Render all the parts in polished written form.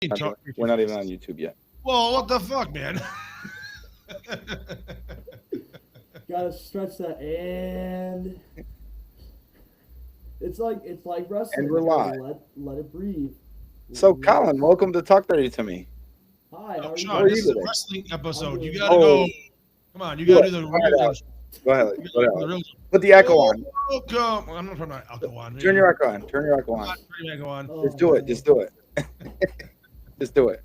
We're not even on YouTube yet. Well, what the fuck, man? Gotta stretch that, and it's like And wrestling. we're You gotta live. let it breathe. So, Let Colin, it. welcome to Talk Dirty to Me. Hi, No, how are you How Sean, are this you is doing? a today? wrestling I'm episode. You doing gotta good. go. Oh, Come on, you do gotta it. do the Go ahead, real. Alex. Go ahead. You Go gotta do ahead. the real. Put the echo on. Welcome. Well, I'm not putting my echo on. Turn your echo on. Turn your echo I'm on. not turning my echo on. Just Oh do it. no. Just do it. Just do it.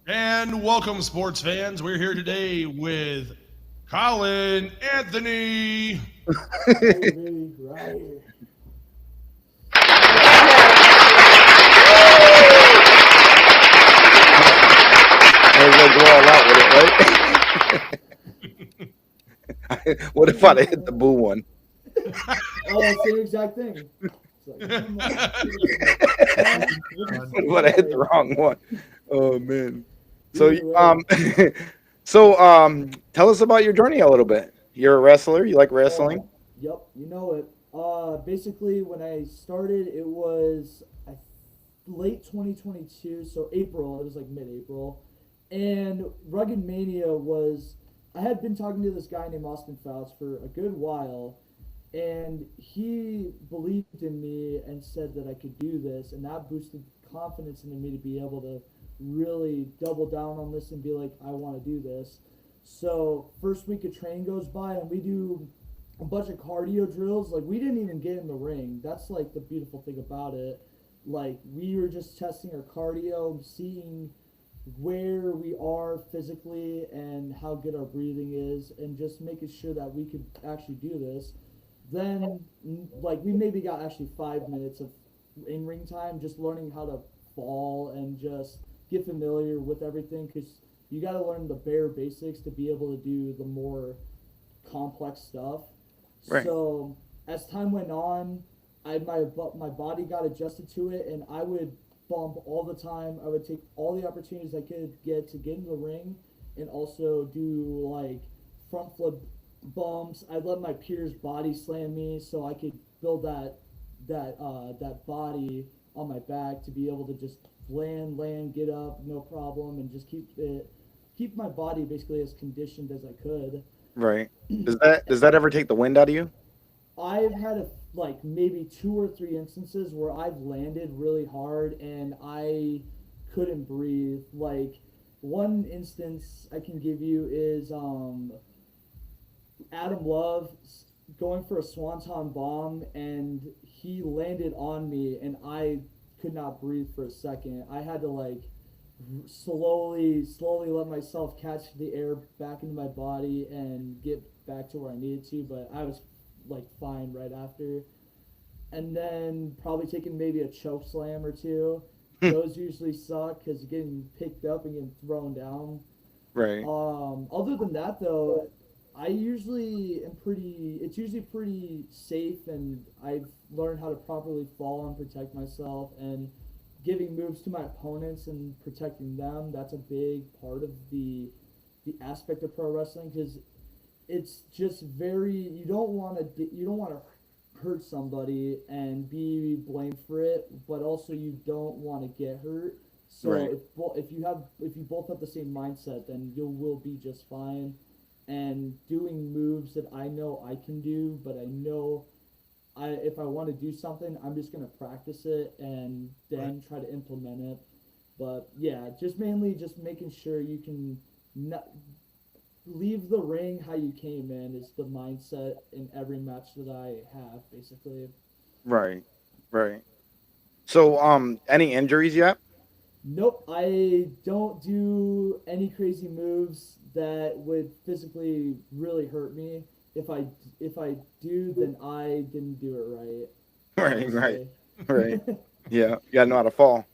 And welcome, sports fans. We're here today with Colin Anthony. Right here, baby. Right here. Might as well go all out with it, right? What if I'd have hit the boo one? Oh, same exact thing. It's like, come on, what What if I'd have hit the say? wrong one? Oh man. So Either way. tell us about your journey a little bit. You're a wrestler. You like wrestling? Oh, yep, you know it. Basically, when I started, it was late 2022, so April. It was like mid-April, and Rugged Mania was. I had been talking to this guy named Austin Fouts for a good while, and he believed in me and said that I could do this, and that boosted confidence into me to be able to really double down on this and be like, I want to do this. So first week of training goes by, and we do a bunch of cardio drills. Like, we didn't even get in the ring. That's like the beautiful thing about it. Like, we were just testing our cardio, seeing where we are physically and how good our breathing is, and just making sure that we could actually do this. Then, like, we maybe got actually 5 minutes of in ring time, just learning how to fall and just get familiar with everything, because you got to learn the bare basics to be able to do the more complex stuff. Right. So as time went on, my body got adjusted to it, and I would bump all the time. I would take all the opportunities I could get to get into the ring, and also do like front flip bumps. I'd let my peers body slam me so I could build that body on my back to be able to just land, get up, no problem, and just keep my body basically as conditioned as I could. Right. Does that ever take the wind out of you? I've had like maybe 2 or 3 instances where I've landed really hard and I couldn't breathe. Like, one instance I can give you is Adam Love going for a swanton bomb, and he landed on me, and I could not breathe for a second. I had to like slowly let myself catch the air back into my body and get back to where I needed to, but I was like fine right after. And then probably taking maybe a choke slam or two. Those usually suck because you're getting picked up and getting thrown down. Right. Other than that, though, I usually am pretty. It's usually pretty safe, and I've learned how to properly fall and protect myself, and giving moves to my opponents and protecting them. That's a big part of the aspect of pro wrestling, because it's just very. You don't want to hurt somebody and be blamed for it, but also you don't want to get hurt. So Right. if you both have the same mindset, then you will be just fine. And doing moves that I know I can do, but I know if I want to do something, I'm just gonna practice it and Right. then try to implement it. But yeah, just mainly just making sure you can not leave the ring how you came in is the mindset in every match that I have, basically. Right. Right. So, any injuries yet? Nope, I don't do any crazy moves that would physically really hurt me. If I do, then I didn't do it right, Right. Right. honestly. Right. Yeah. You gotta know how to fall.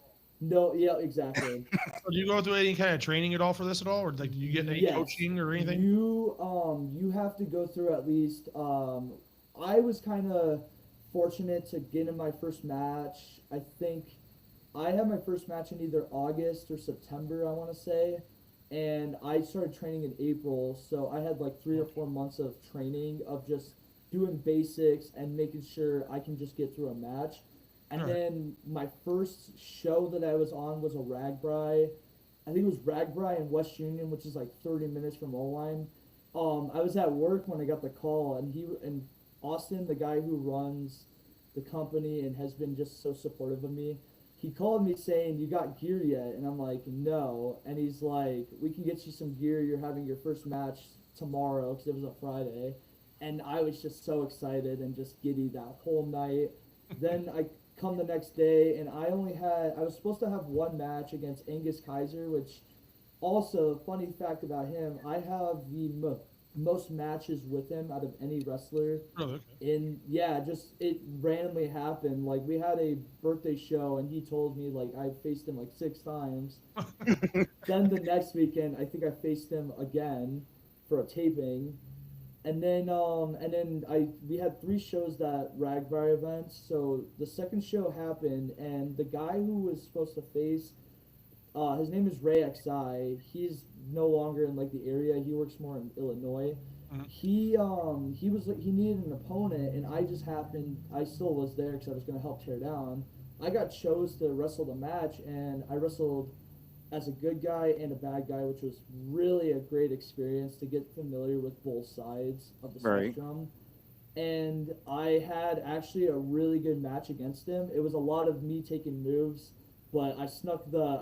No, yeah, exactly. So do you go through any kind of training at all for this at all, or like do you get any Yes, coaching or anything? you have to go through at least. I was kind of fortunate to get in my first match. I think I had my first match in either August or September, I want to say, and I started training in April. So I had like 3 or 4 months of training of just doing basics and making sure I can just get through a match. And All right. then my first show that I was on was a Ragbri. I think it was Ragbri in West Union, which is like 30 minutes from O-line. I was at work when I got the call, and Austin, the guy who runs the company and has been just so supportive of me, he called me saying, "You got gear yet?" And I'm like, "No." And he's like, "We can get you some gear. You're having your first match tomorrow," because it was a Friday. And I was just so excited and just giddy that whole night. Then I come the next day, and I was supposed to have one match against Angus Kaiser, which also, funny fact about him, I have the most matches with him out of any wrestler. Really? Okay. Yeah, just it randomly happened. Like we had a birthday show, and he told me like I faced him like 6 times. Then the next weekend, I think I faced him again for a taping, and then we had 3 shows that Ragbri event. So the second show happened, and the guy who was supposed to face, his name is Ray XI. He's no longer in like the area. He works more in Illinois. Mhm. He needed an opponent, and I still was there because I was gonna help tear down. I got chose to wrestle the match, and I wrestled as a good guy and a bad guy, which was really a great experience to get familiar with both sides of the Right. spectrum. And I had actually a really good match against him. It was a lot of me taking moves, but I snuck the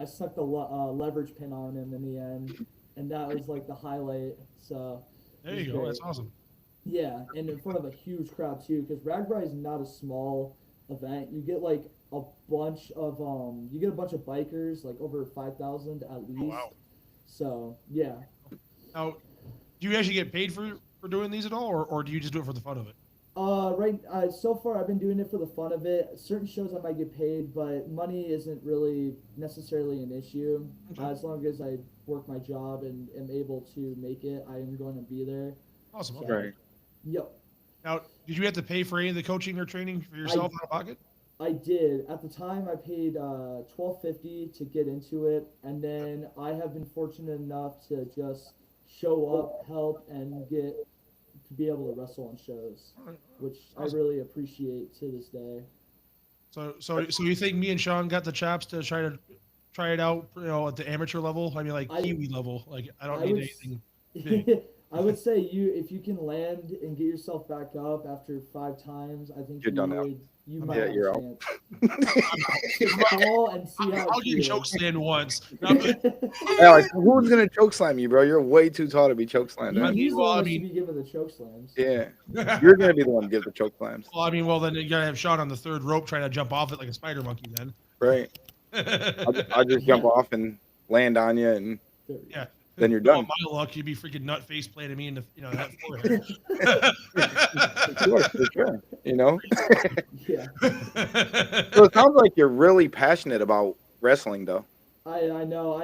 leverage pin on him in the end, and that was like the highlight. So it There was you go. great. That's awesome. Yeah, and in front of a huge crowd too, because Ragbri is not a small event. You get a bunch of bikers, like over 5,000 at Oh least. wow. So yeah, Now, do you actually get paid for doing these at all, or do you just do it for the fun of it? so far I've been doing it for the fun of it. Certain shows I might get paid, but money isn't really necessarily an issue. Okay. As long as I work my job and am able to make it, I am going to be there. Awesome. So, Okay. Right. yep. Now, did you have to pay for any of the coaching or training for yourself out of pocket? I did. At the time, I paid $12.50 to get into it, and then I have been fortunate enough to just show up, help, and get to be able to wrestle on shows, All right. which I Awesome. really appreciate to this day. So you think me and Sean got the chops to try it out, at the amateur level? I mean, like I Kiwi level. Like I don't I need would anything big. I would say if you can land and get yourself back up after 5 times, I think You're done now. you I'm might Yeah, have you're a out. chance. Just call and see how I'll it get choke feels. slammed once. No, Alex, who's gonna choke slam you, bro? You're way too tall to be choke slammed. I Man. mean, He's the well, one I that should mean, be given the choke slams. Yeah, you're gonna be the one to give the choke slams, well, then you gotta have Sean on the third rope trying to jump off it like a spider monkey. Then. right? I'll just jump Yeah. off and land on you, and There- Yeah. then you're Well, done. my luck, you'd be freaking nut face planting me in the that forehead. For sure. yeah. So it sounds like you're really passionate about wrestling, though. I know.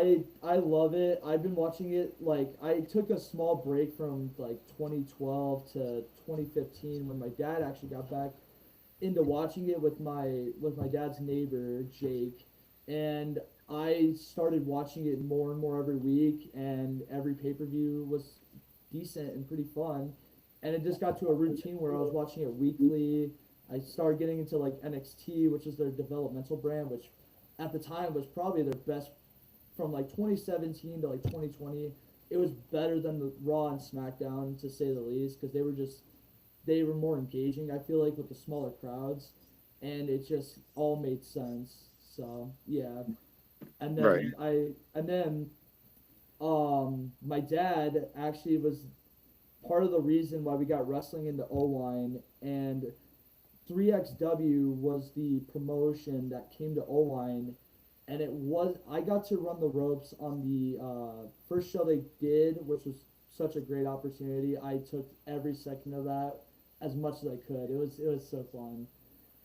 I love it. I've been watching it. Like I took a small break from like 2012 to 2015 when my dad actually got back into watching it with my dad's neighbor Jake, and I started watching it more and more every week, and every pay-per-view was decent and pretty fun, and it just got to a routine where I was watching it weekly. I started getting into like NXT, which is their developmental brand, which at the time was probably their best from like 2017 to like 2020. It was better than the Raw and SmackDown to say the least, because they were more engaging. I feel like with the smaller crowds, and it just all made sense. So yeah, and Right. then my dad actually was part of the reason why we got wrestling into O line, and 3XW was the promotion that came to O line, and I got to run the ropes on the first show they did, which was such a great opportunity. I took every second of that as much as I could. It was so fun.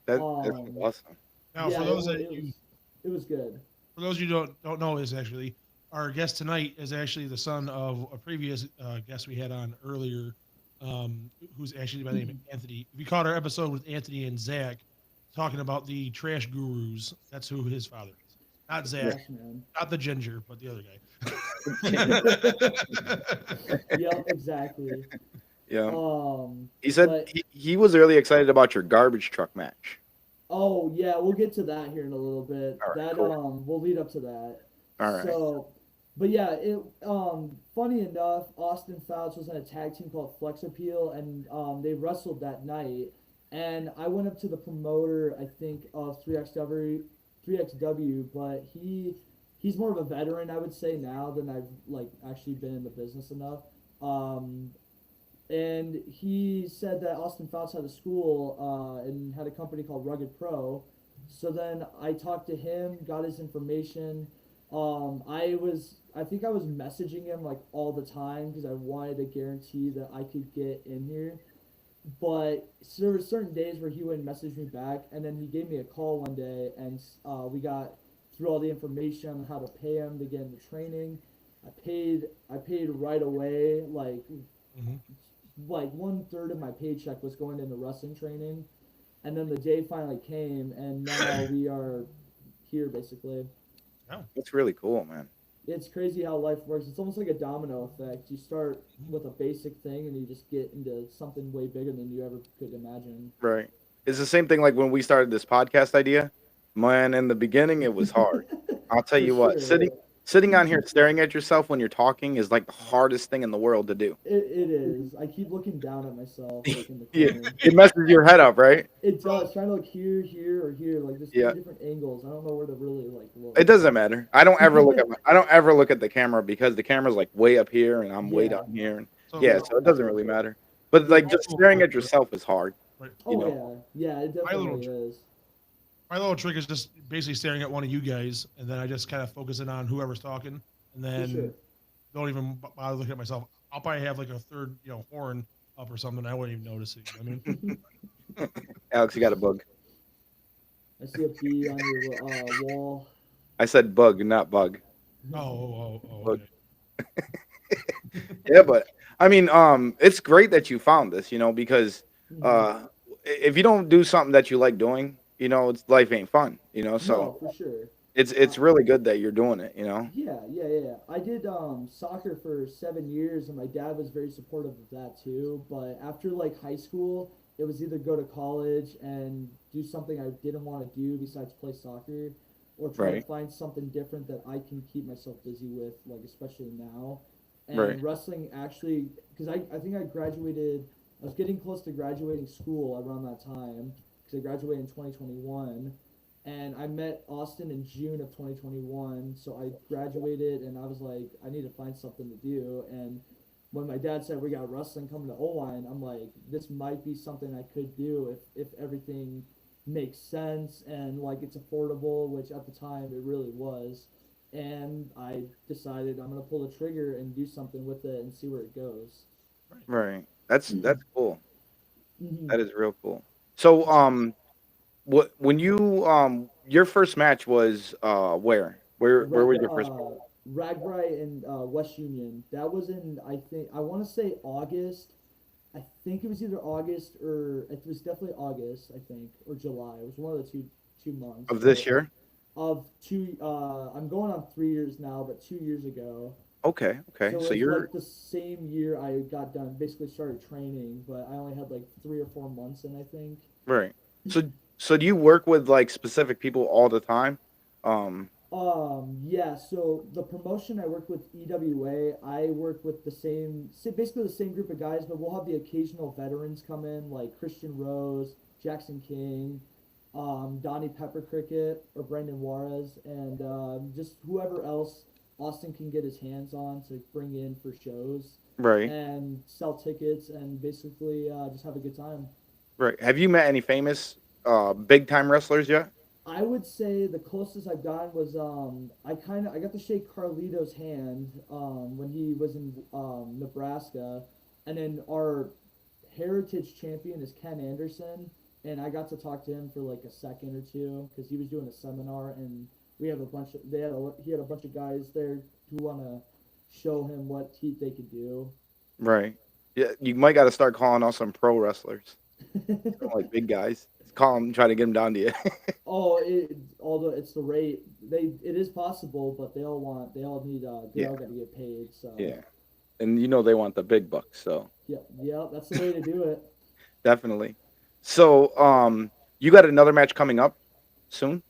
That's Um, awesome. Now, yeah, for those it was good. you don't know, is actually our guest tonight is actually the son of a previous guest we had on earlier, who's actually by the name of Anthony. We caught our episode with Anthony and Zach talking about the trash gurus. That's who his father is. Not Zach, Yes, man. not the ginger, but the other guy. Yep, exactly. Yeah. Um, He said but he was really excited about your garbage truck match. Oh yeah, we'll get to that here in a little bit. All right, That cool. we'll lead up to that. All right. So, but yeah, it funny enough, Austin Fouts was in a tag team called Flex Appeal, and they wrestled that night. And I went up to the promoter, I think of 3XW, but he's more of a veteran, I would say now than I've like actually been in the business enough. Um, and he said that Austin Fouts had a school and had a company called Rugged Pro. So then I talked to him, got his information. I think I was messaging him like all the time because I wanted to guarantee that I could get in here. But so there were certain days where he wouldn't message me back, and then he gave me a call one day, and we got through all the information on how to pay him to get into training. I paid right away, Hmm. like one third of my paycheck was going into wrestling training, and then the day finally came, and now we are here basically. Yeah. That's really cool, man. It's crazy how life works. It's almost like a domino effect. You start Mhm. with a basic thing, and you just get into something way bigger than you ever could imagine. Right. It's the same thing like when we started this podcast idea. Man, in the beginning it was hard. I'll tell For you what, sure. sitting on here staring at yourself when you're talking is like the hardest thing in the world to do. It is. I keep looking down at myself, like in the Yeah. corner. It messes your head up, right? It Bro, does. Trying to look here, here, or here. Like there's three Yeah. different angles. I don't know where to really like It look. doesn't matter. I don't ever look at the camera because the camera's like way up here and I'm way Yeah. down here and so yeah, Yeah. so it doesn't really matter. But Yeah. like just staring at yourself is hard, right, you Oh know. yeah. Yeah. It my little definitely is. my little trick is just basically staring at one of you guys, and then I just kind of focus in on whoever's talking, and For sure. then don't even bother looking at myself. I'll probably have like a third, horn up or something. I wouldn't even notice it. You know what I mean? Alex, you got a bug. I see a bee on your wall. I said bug, not bug. Okay. Bug. Yeah, but I mean, it's great that you found this, because Hmm. if you don't do something that you like doing, it's life ain't fun, No, so for sure. it's really good that you're doing it. Yeah. I did soccer for 7 years, and my dad was very supportive of that too. But after like high school, it was either go to college and do something I didn't want to do besides play soccer, or try to Right, find something different that I can keep myself busy with, like especially now. right, And wrestling actually, because I think I graduated. I was getting close to graduating school around that time because I graduated in 2021, and I met Austin in June of 2021. So I graduated, and I was like, I need to find something to do. And when my dad said we got wrestling coming to O-line, I'm like, this might be something I could do if everything makes sense and like it's affordable, which at the time it really was. And I decided I'm gonna pull the trigger and do something with it and see where it goes. Right. right. That's cool. Hmm. That is real cool. So, when you your first match was where was your first match? Ragbri in West Union. That was in I think I want to say August. I think it was either August or it was definitely August. I think or July. It was one of the two months. Of this But year? of two, I'm going on 3 years now, but 2 years ago. Okay, okay. So it So was you're like the same year I got done, basically started training, but I only had like 3 or 4 months in, I think. right. So so do you work with like specific people all the time? Um, Yeah, so the promotion I work with EWA, I work with basically the same group of guys, but we'll have the occasional veterans come in, like Christian Rose, Jackson King, Donnie Pepper Cricket, or Brendan Juarez, and just whoever else Austin can get his hands on to bring in for shows right, and sell tickets and basically just have a good time. right. Have you met any famous big time wrestlers yet? I would say the closest I've gotten was I got to shake Carlito's hand when he was in Nebraska, and then our heritage champion is Ken Anderson, and I got to talk to him for like a second or two because he was doing a seminar, and we have a bunch of he had a bunch of guys there who want to show him what they could do. Right. Yeah, you might got to start calling out some pro wrestlers, like big guys. Call them, try to get them down to you. Oh, although it's the rate, it is possible, but they all need they Yeah, all got to get paid. So yeah. And they want the big bucks, so yeah, yeah, that's the way to do it. definitely. So, You got another match coming up soon?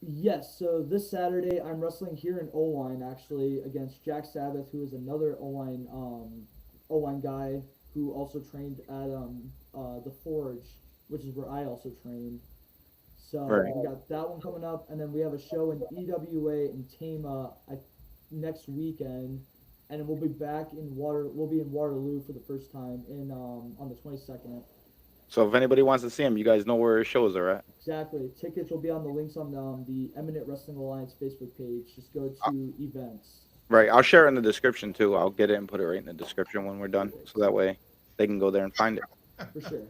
Yes, so this Saturday I'm wrestling here in O-line actually against Jack Sabbath, who is another O-line guy who also trained at the Forge, which is where I also trained. So Right. we got that one coming up, and then we have a show in EWA in Tama next weekend, and then we'll be back in We'll be in Waterloo for the first time in on the 22nd. So if anybody wants to see him, you guys know where his shows are at. Exactly. Tickets will be on the links on the Eminent Wrestling Alliance Facebook page. Just go to events. Right. I'll share it in the description too. I'll get it and put it right in the description when we're done, Perfect. so that way they can go there and find it. For sure.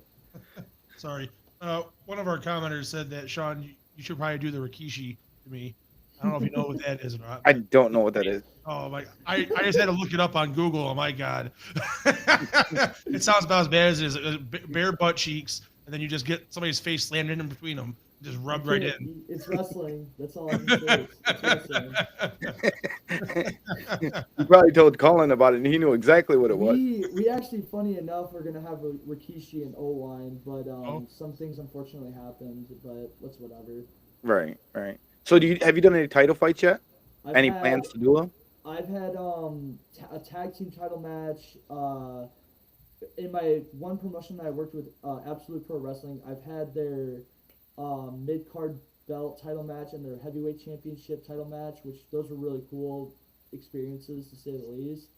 Sorry. One of our commenters said that Sean, you should probably do the Rikishi to me. I don't know if you know what that is or not. I don't know what that is. Oh my! I just had to look it up on Google. Oh my god! It sounds about as bad as it is. Bare butt cheeks, and then you just get somebody's face slammed in between them, just rubbed right in. It's wrestling. That's all I can say. It's wrestling. You probably told Collin about it, and he knew exactly what it was. We actually, funny enough, we're gonna have a Rikishi and O-line, but some things unfortunately happened. But what's whatever. Right. Right. So have you done any title fights yet? Any plans to do them? I've had a tag team title match. In my one promotion that I worked with, Absolute Pro Wrestling, I've had their mid card belt title match and their heavyweight championship title match, which those were really cool experiences to say the least.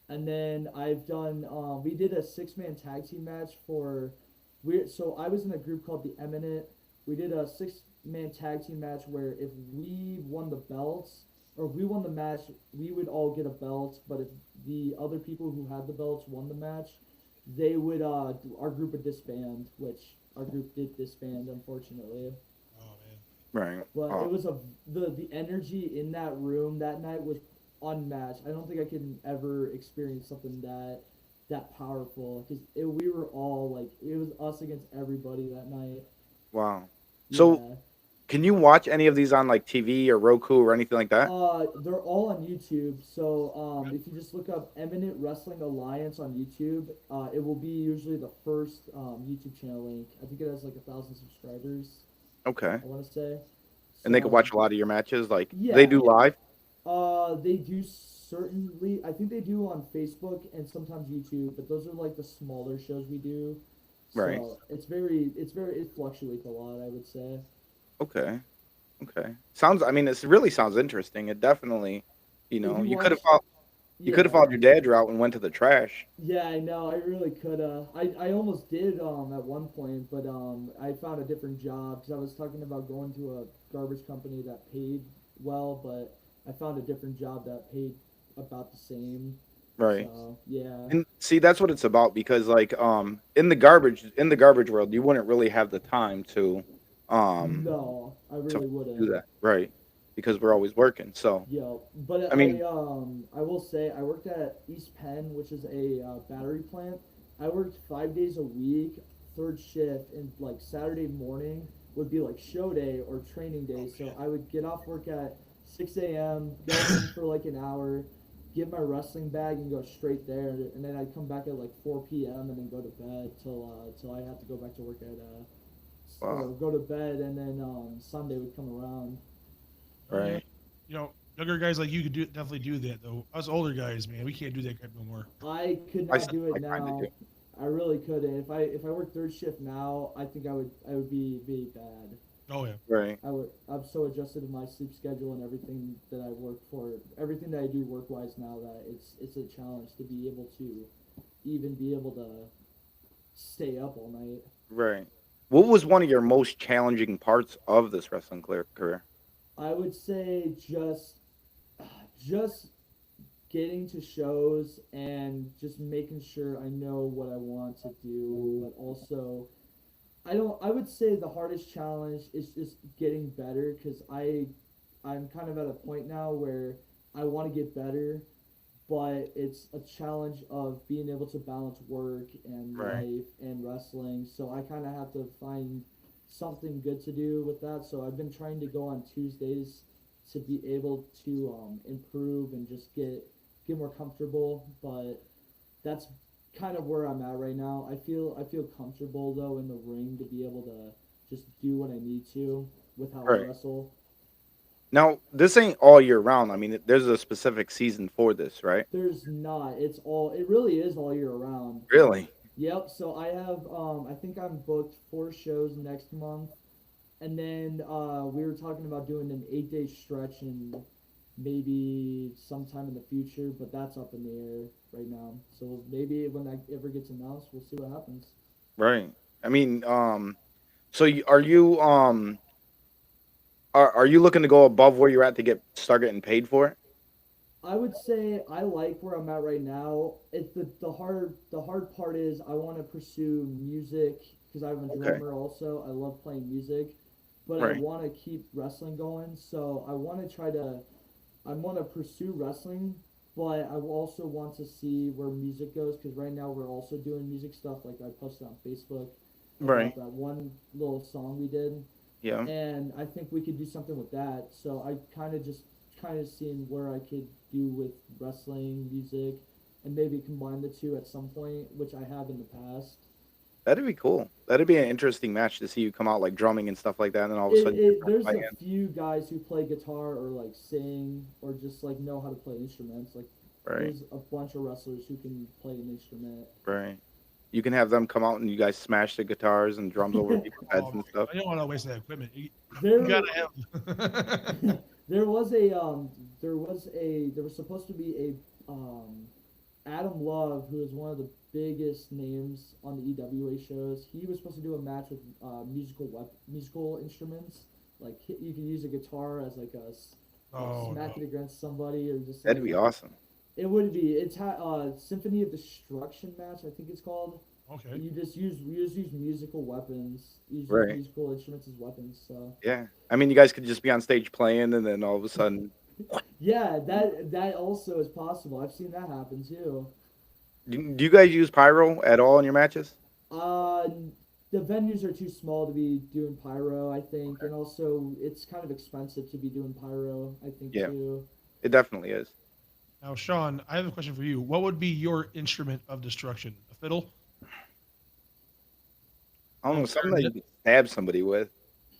And then I've done we did a 6-man tag team match so I was in a group called the Eminent. We did a 6-man tag team match where if we won the belts or if we won the match, we would all get a belt. But if the other people who had the belts won the match, they would our group would disband, which our group did disband, unfortunately. Oh man! Right. But it was the energy in that room that night was unmatched. I don't think I can ever experience something that powerful because we were all like it was us against everybody that night. Wow. Yeah. So can you watch any of these on like TV or Roku or anything like that? They're all on YouTube. So if you just look up Eminent Wrestling Alliance on YouTube, it will be usually the first YouTube channel link. I think it has like 1,000 subscribers. Okay. I want to say. And they can watch a lot of your matches. Like Yeah. they do live. They do certainly. I think they do on Facebook and sometimes YouTube, but those are like the smaller shows we do. So Right. it fluctuates a lot, I would say. Okay. Okay. I mean, it really sounds interesting. It definitely, If you you watch, you could have followed your dad's route and went to the trash. Yeah, I know. I really could. I almost did at one point, but I found a different job because I was talking about going to a garbage company that paid well, but I found a different job that paid about the same. Right. So yeah. And see, that's what it's about because like in the garbage world, you wouldn't really have the time um No, I to really do wouldn't. that. Right. Because we're always working. So, Yeah, but I mean, I will say I worked at East Penn, which is a battery plant. I worked 5 days a week, third shift, and like Saturday morning would be like show day or training day. So I would get off work at 6 a.m., go in for like an hour, get my wrestling bag, and go straight there. And then I'd come back at like 4 p.m. and then go to bed till I had to go back to work at or wow. go to bed, and then Sunday would come around. Oh yeah. Right. Younger guys like you could definitely do that though. Us older guys, man, we can't do that crap no more. I could I not do it I kind of now. do. I really couldn't. If I worked third shift now, I think I would be bad. Oh yeah. Right. I'm so adjusted to my sleep schedule and everything that I work for, everything that I do work wise now that it's a challenge to be able to even be able to stay up all night. Right. What was one of your most challenging parts of this wrestling career? I would say just getting to shows and just making sure I know what I want to do, but also I would say the hardest challenge is just getting better because I'm kind of at a point now where I want to get better, but it's a challenge of being able to balance work and Right. life and wrestling. So I kind of have to find something good to do with that. So I've been trying to go on Tuesdays to be able to improve and just get more comfortable. But that's kind of where I'm at right now. I feel comfortable though in the ring to be able just do what I need to with how I Right. wrestle. Now, this ain't all year round. I mean, there's a specific season for this, right? There's not. It really is all year round. Really? Yep. So I have I think I'm booked 4 shows next month, and then we were talking about doing an 8-day stretch in maybe sometime in the future, but that's up in the air right now. So maybe when that ever gets announced, we'll see what happens. Right. I mean, so are you looking to go above where you're at to start getting paid for it? I would say I like where I'm at right now. It's the hard part is I want to pursue music because I'm a Okay. drummer also. I love playing music, but I Right. want to keep wrestling going. So I want to pursue wrestling, but I also want to see where music goes because right now we're also doing music stuff. Like I posted on Facebook Right. about that one little song we did, Yeah. and I think we could do something with that. So I kind of seeing where I could do with wrestling, music, and maybe combine the two at some point, which I have in the past. That'd be cool. That'd be an interesting match to see you come out like drumming and stuff like that, and then all of a sudden you start There's a playing. few guys who play guitar or like sing or just like know how to play instruments. Like Right. there's a bunch of wrestlers who can play an instrument. Right. You can have them come out and you guys smash the guitars and drums over people's heads Oh and my stuff. god, you don't want to waste that equipment. You there gotta have. there was a there was supposed to be a Adam Love, who is one of the biggest names on the EWA shows. He was supposed to do a match with musical instruments. Like you could use a guitar as like like Oh no. smack it against somebody or just That'd like be awesome. it would be. Symphony of Destruction match, I think it's called. Okay. You just use musical weapons. You just use Right. musical instruments as weapons. So Yeah. I mean, you guys could just be on stage playing, and then all of a sudden, yeah, that also is possible. I've seen that happen too. do you guys use pyro at all in your matches? Uh, the venues are too small to be doing pyro, I think, Okay. and also it's kind of expensive to be doing pyro, I think Yeah, too. it definitely is. Now, Sean, I have a question for you. What would be your instrument of destruction? A fiddle? I don't A know, something that you clarinet? could stab somebody with.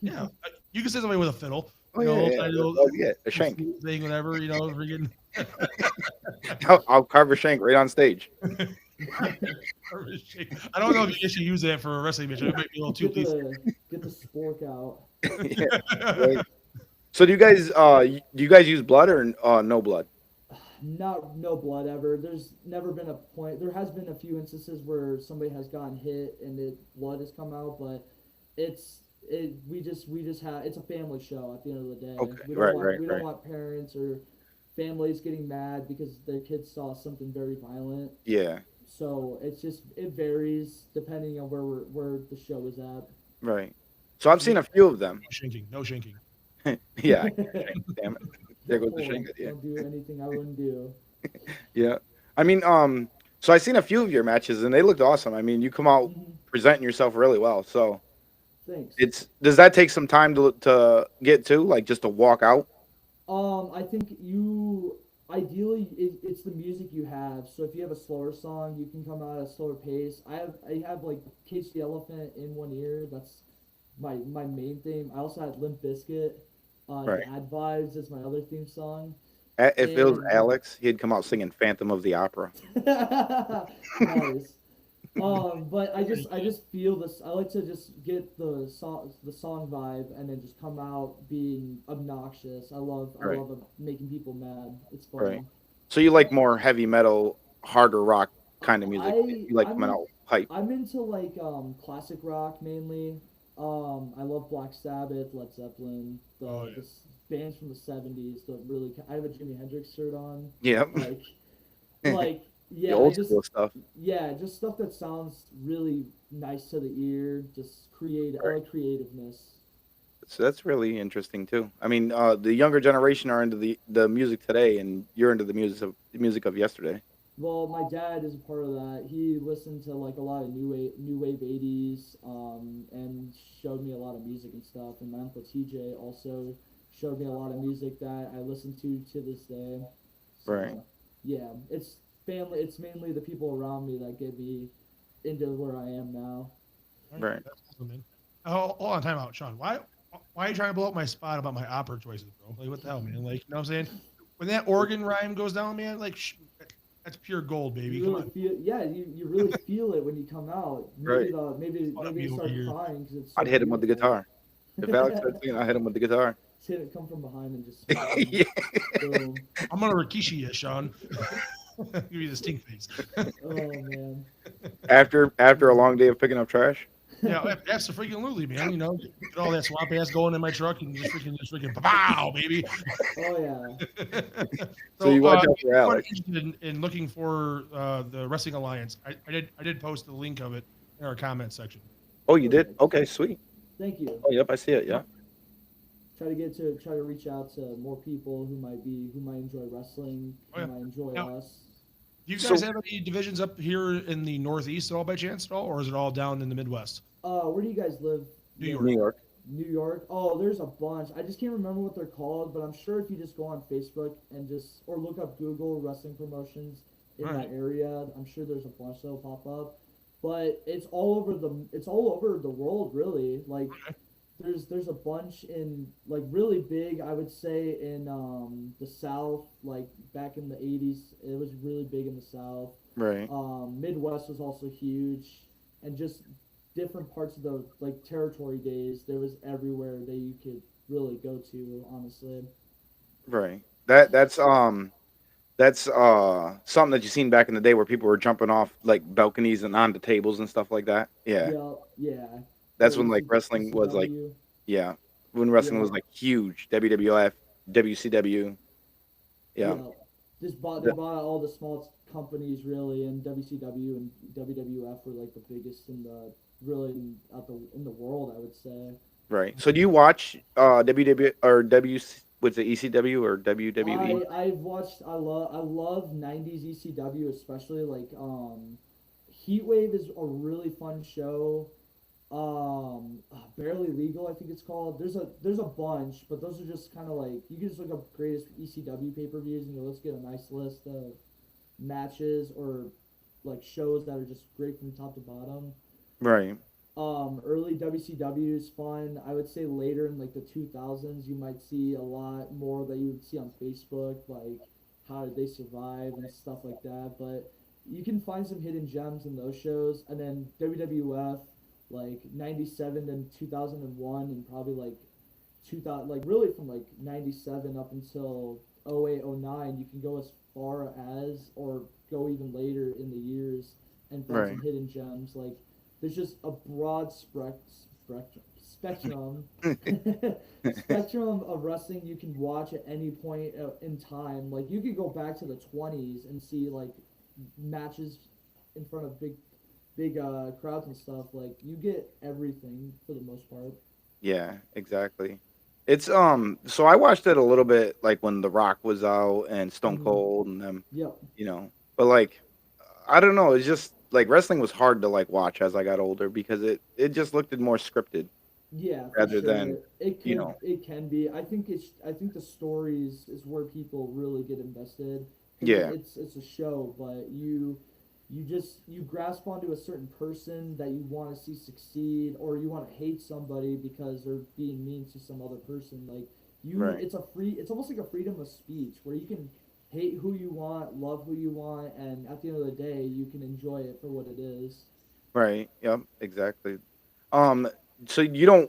Yeah, you can say somebody with a fiddle. Oh You yeah, know, yeah, kind of that'd be it. A little shank. flute thing, whatever. You know, freaking. I'll carve a shank right on stage. I don't know if you should use that for a wrestling match. It might be a little too Get lethal. the spork out. Yeah. Right. So do you guys use blood or no blood? Not no blood ever. There's never been a point. There has been a few instances where somebody has gotten hit and blood has come out, but we just have it's a family show at the end of the day. Okay. We don't Right. want Right. we don't Right. want parents or families getting mad because their kids saw something very violent. Yeah. So it varies depending on where the show is at. Right. So I've So no seen a few of them. shanking. No shanking. Yeah. I can't shank. Damn it. There goes the Don't shank idea. don't do anything I wouldn't do. Yeah. I mean, so I seen a few of your matches and they looked awesome. I mean, you come out Mhm. presenting yourself really well. So Thanks. it's does that take some time to get to, like just to walk out? I think ideally it's the music you have. So if you have a slower song, you can come out at a slower pace. I have like Cage the Elephant in one ear. That's my main theme. I also had Limp Bizkit. Right. Bad Vibes is my other theme song. If it was And Alex, he'd come out singing Phantom of the Opera. nice. But Pretty I good. just feel this. I like to just get the song vibe and then just come out being obnoxious. I Right. love making people mad. It's Right. fun. So you Uh, like more heavy metal, harder rock kind of music. I You like I'm coming in, out hype. I'm into like classic rock mainly. I love Black Sabbath, Led Zeppelin, Oh yeah. bands from the '70s. I have a Jimi Hendrix shirt on. Yeah. Like The yeah, old school stuff. just stuff that sounds really nice to the ear. I Right. like creativeness. So that's really interesting too. I mean, the younger generation are into the music today, and you're into the music of yesterday. Well, my dad is a part of that. He listened to like a lot of new wave '80s, and showed me a lot of music and stuff. And my uncle TJ also showed me a lot of music that I listen to this day. Right. So, yeah, it's family. It's mainly the people around me that get me into where I am now. All right. Right. That's awesome, man. Oh, hold on, time out, Sean. Why are you trying to blow up my spot about my opera choices, bro? Like, what the hell, man? Like, you know what I'm saying? When that organ rhyme goes down, man, like, that's pure gold, baby. You Come really on. feel, yeah, you really feel it when you come out. Right. What up, Maybe they me over start here? crying because it's so I'd hit him with the beautiful. guitar. If Alex starts singing, I hit him with the guitar. Just hit it, come from behind and just smack him. Yeah. Boom. I'm gonna Rikishi you, Sean. Give you the stink face. Oh man. After a long day of picking up trash. Yeah, that's the freaking Luli, man. You know, get all that swamp ass going in my truck and just freaking pow, baby. Oh yeah. So you So, watch out if for anyone Alex. interested in looking for the Wrestling Alliance, I did post the link of it in our comment section. Oh, you did? Perfect. Okay, sweet. Thank you. Oh, yep, I see it. Yeah. Try to reach out to more people who might enjoy wrestling, Oh, who yeah. might enjoy Now, us. do you So guys have any divisions up here in the Northeast at all by chance at all, or is it all down in the Midwest? Where do you guys live? New live York. New at? York. New York. Oh, there's a bunch. I just can't remember what they're called, but I'm sure if you just go on Facebook and just or look up Google wrestling promotions in Right. that area, I'm sure there's a bunch that'll pop up. But it's all over the world really. Like Okay. there's a bunch in like really big, I would say in the South, like back in the 80s, it was really big in the South. Right. Midwest was also huge, and just different parts of the like territory days. There was everywhere that you could really go to. Honestly, Right. That's something that you seen back in the day where people were jumping off like balconies and onto tables and stuff like that. Yeah. yeah, yeah. That's The when like wrestling was like ECW, yeah, when wrestling yeah, was like huge. WWF, WCW. Yeah. yeah. They Th- bought out all the small companies really, and WCW and WWF were like the biggest in the really in the world. I would say. Right. So do you watch WW or W what's it ECW or WWE? I love 90s ECW, especially like Heatwave is a really fun show. Barely Legal, I think it's called. There's a bunch, but those are just kind of like you can just look up greatest ECW pay-per-views and you'll just get a nice list of matches or like shows that are just great from top to bottom. Right. Early WCW is fun. I would say later in like the 2000s, you might see a lot more that you would see on Facebook, like how did they survive and stuff like that. But you can find some hidden gems in those shows. And then WWF, like 97 and 2001, and probably like 2000, like really from like 97 up until 08, 09, you can go as far as or go even later in the years and find Right. some hidden gems. Like there's just a broad spectrum spectrum of wrestling you can watch at any point in time. Like you could go back to the 20s and see like matches in front of big crowds and stuff. Like you get everything for the most part. Yeah, exactly. It's so I watched it a little bit like when The Rock was out and Stone Hmm. Cold and them, Yep. you know. But like I don't know, it's just like wrestling was hard to like watch as I got older because it just looked more scripted Yeah, for rather than, sure. you know. It can be. I think the stories is where people really get invested because Yeah, it's a show, but you grasp onto a certain person that you want to see succeed, or you want to hate somebody because they're being mean to some other person. Like right. it's almost like a freedom of speech where you can hate who you want, love who you want, and at the end of the day, you can enjoy it for what it is. Right. Yep, exactly. Um so you don't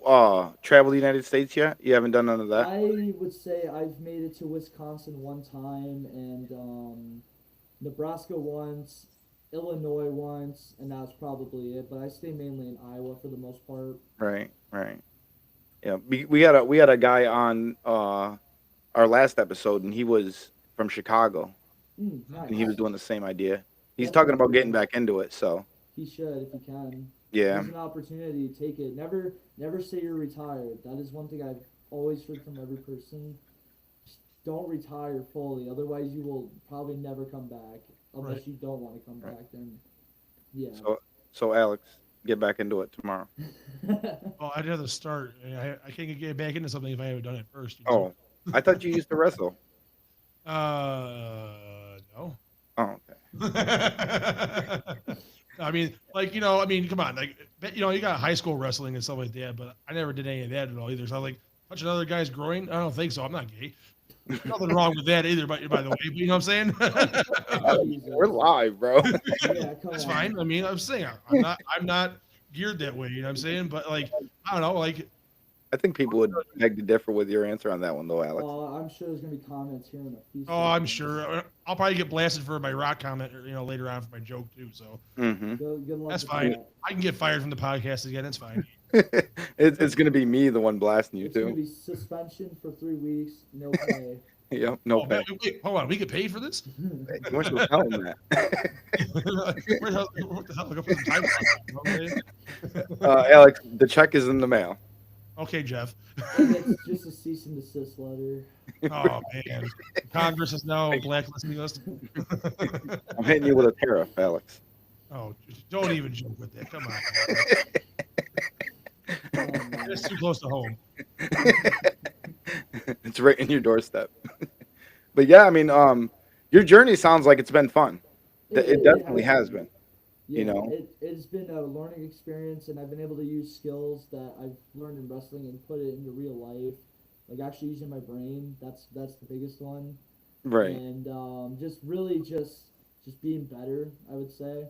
travel the United States yet? You haven't done none of that? I would say I've made it to Wisconsin one time and Nebraska once, Illinois once, and that's probably it. But I stay mainly in Iowa for the most part. Right, right. Yeah, we had a guy on our last episode, and he was from Chicago, and he was Nice. doing the same idea. He's That's talking about getting cool. back into it. So He should if he can. yeah, There's an opportunity. Take it. Never say you're retired. That is one thing I've always heard from every person. Just don't retire fully. Otherwise, you will probably never come back. Right. Unless you don't want to come right. back, then yeah. So Alex, get back into it tomorrow. Oh, I'd rather start. I can't get back into something if I haven't done it first. You know? Oh, I thought you used to wrestle. No. Oh, okay. I mean, like, you know, I mean, come on, like you got high school wrestling and stuff like that, but I never did any of that at all either. So I was like, touch another guy's groin? I don't think so. I'm not gay. Nothing wrong with that either, by the way. But you know what I'm saying? We're live, bro. Yeah, come That's on. fine. I mean, I'm saying I'm not geared that way. You know what I'm saying? But like, I don't know. Like, I think people would beg to differ with your answer on that one, though, Alex. I'm sure there's gonna be comments here in a few oh, I'm seconds. sure I'll probably get blasted for my rock comment, later on for my joke too. So Mm-hmm. Good luck that's with fine. that. I can get fired from the podcast again. That's fine. It's going to be me, the one blasting you, It's gonna too. be suspension for 3 weeks, no pay. Yep, no Oh, pay. wait, hold on. We get paid for this? You weren't supposed to tell him that. What the hell? Look up some time clock. You know what I'm saying? Alex, the check is in the mail. Okay, Jeff. It's just a cease and desist letter. Oh man, Congress is now blacklisting us. I'm hitting you with a tariff, Alex. Oh, don't even joke with that. Come on, Oh, man. it's too close to home. It's right in your doorstep. But yeah, I mean, your journey sounds like it's been fun. It definitely has been. Yeah, You know? it's been a learning experience, and I've been able to use skills that I've learned in wrestling and put it into real life. Like actually using my brain, that's the biggest one. Right. And just really just being better, I would say.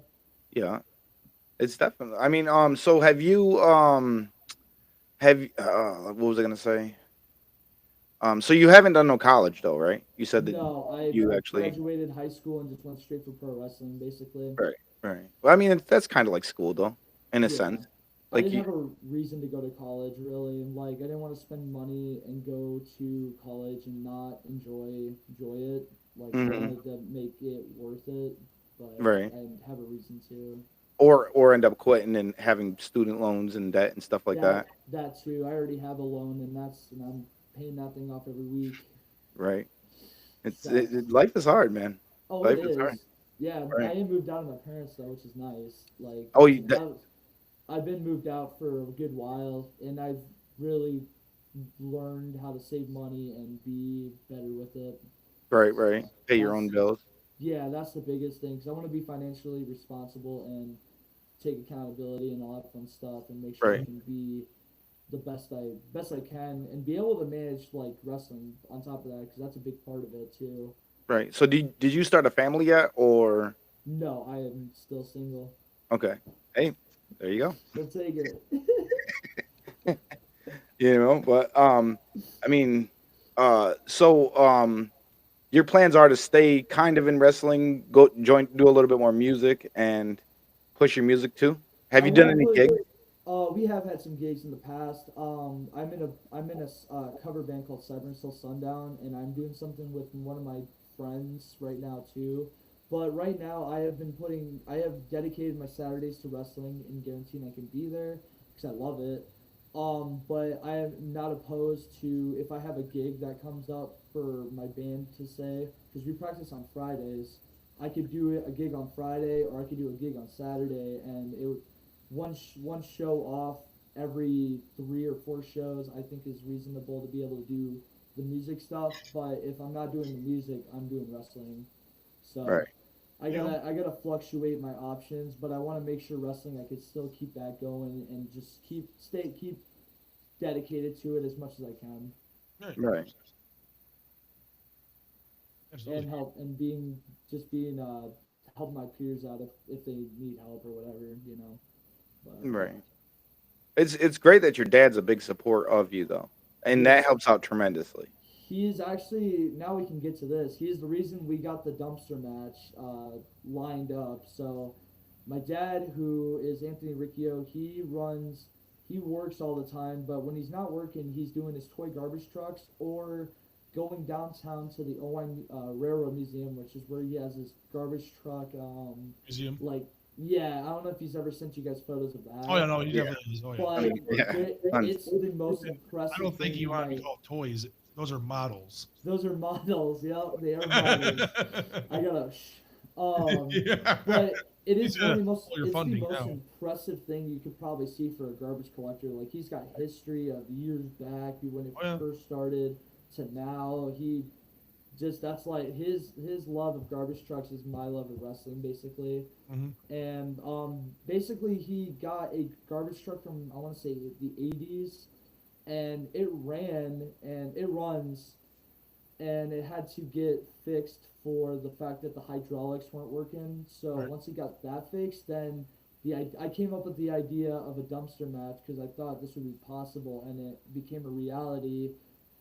Yeah. It's definitely. I mean, so have you what was I gonna say? So you haven't done no college though, right? You said that No, you I actually. graduated high school and just went straight for pro wrestling, basically. Right. Right. Well, I mean, that's kind of like school though, in a Yeah. sense. I Like didn't you. have a reason to go to college really. Like I didn't want to spend money and go to college and not enjoy it. Like I Mhm. wanted to make it worth it, but Right. I didn't have a reason to. Or end up quitting and having student loans and debt and stuff like that. That too. I already have a loan, and I'm paying that thing off every week. Right. So Life is hard, man. oh, it Life is hard. is. Yeah, I Right. am moved out of my parents though, which is nice. Like Oh, I've been moved out for a good while, and I've really learned how to save money and be better with it. right, So right. Pay your own that's bills. yeah, that's the biggest thing because I want to be financially responsible and take accountability and all that fun stuff, and make sure I Right. can be the best I can, and be able to manage like wrestling on top of that because that's a big part of it too. Right. So did you start a family yet or No, I am still single. okay. Hey, there you go. We'll take it. But I mean, so your plans are to stay kind of in wrestling, go join do a little bit more music and push your music too. Have I you done want to any put. gigs? We have had some gigs in the past. I'm in a cover band called Severance Till Sundown, and I'm doing something with one of my friends right now too. But right now, I have dedicated my Saturdays to wrestling and guaranteeing I can be there because I love it. But I am not opposed to if I have a gig that comes up for my band to say because we practice on Fridays. I could do a gig on Friday or I could do a gig on Saturday, and one show off every 3 or 4 shows I think is reasonable to be able to do the music stuff. But if I'm not doing the music, I'm doing wrestling. So Right. You know, I gotta fluctuate my options, but I want to make sure wrestling I could still keep that going and just keep dedicated to it as much as I can right, Right. and absolutely. help and being help my peers out if they need help or whatever. But Right. It's great that your dad's a big support of you though. And that yeah, helps out tremendously. he's actually now we can get to this. He's the reason we got the dumpster match lined up. So my dad, who is Anthony Ricchio, he works all the time, but when he's not working, he's doing his toy garbage trucks or going downtown to the Owine Railroad Museum, which is where he has his garbage truck. Museum. Like, yeah, I don't know if he's ever sent you guys photos of Oh yeah, that, no, he Yeah. definitely is. Oh yeah. but Yeah. Tons. it's the most I impressive don't think thing you in want to be my. called toys. Those are models. Those are models. Yep, they are models. I gotta. Yeah. But it He's is one of gonna the most. pull your It's the funding most now. impressive thing you could probably see for a garbage collector. Like he's got history of years back when it Oh yeah. first started to now. just that's like his love of garbage trucks is my love of wrestling, basically. Hmm. And basically he got a garbage truck from I want to say the 80s, and it ran and it runs, and it had to get fixed for the fact that the hydraulics weren't working. So Right. once he got that fixed, then I came up with the idea of a dumpster match because I thought this would be possible, and it became a reality.